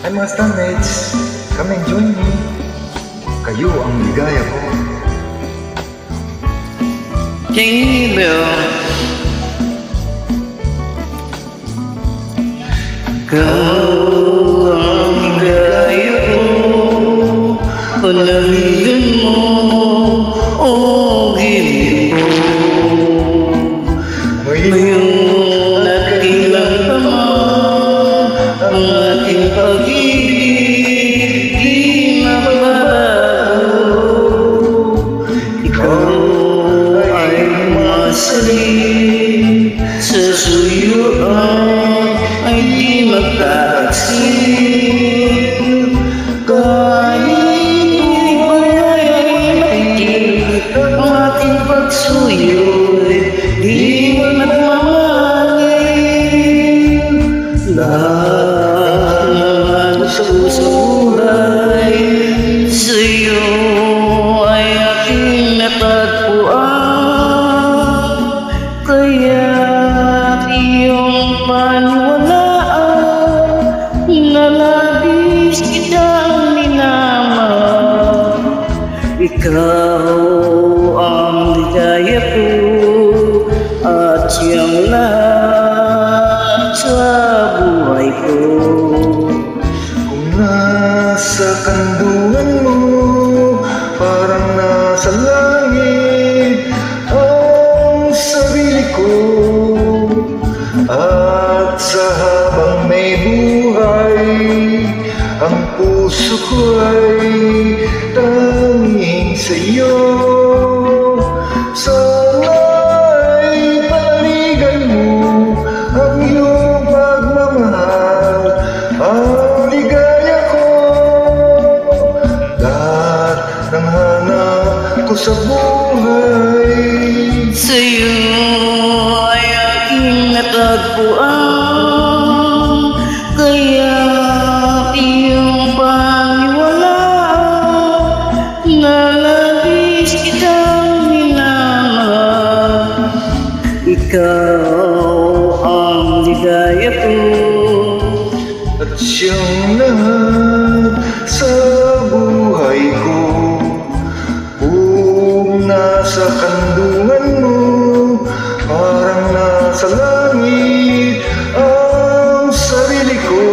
Hi mga standmates, come and join me. Kayo ang ligaya ko. Jingle bell, ikaw ang ligaya ko. Palawigan mo o gilid ko. Ngayon nagkilang naman ang ating pag-ibig, di mababago. Ikaw ay masalit sa suyuan, ay di magkakasip. Kahit buhay ay matigil, ang ating pagsuyo'y di magmamahal. Lahat naman sa buhay sa'yo ay aking natagpuan, kaya't iyong paniwalaan na labis kitang minamahal. Ikaw ang ligaya ko at siyang lahat sa buhay ko. Kung nasa kandungan mo, parang nasa langit ang sarili ko. At sa habang may buhay, ang puso ko ay tanging sa'yo. Sana'y panaligan mo ang iyong pagmamahal, ang ligaya ko. Lahat ng hanap ko sa buhay, Sa'yo ay aking natagpuan, kaya iyong paniwalaan na labis kitang minamahal. Ikaw ang ligaya ko at siyang lahat sa buhay ko. Kung nasa kandungan mo, parang nasa langit ang sarili ko.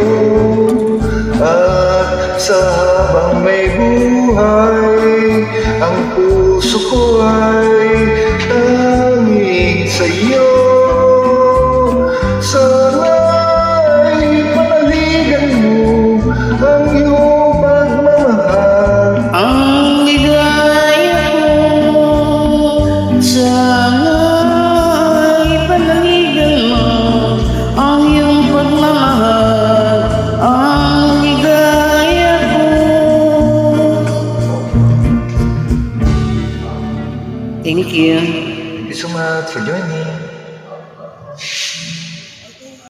At sa habang may buhay, ang puso ko ay tanging sa'yo. Sana'y panaligan mo ang iyong pagmamahal, ang ligaya ko. Sana'y panaligan mo ang iyong pagmamahal, ang ligaya ko. Thank you. Thank you so much for joining.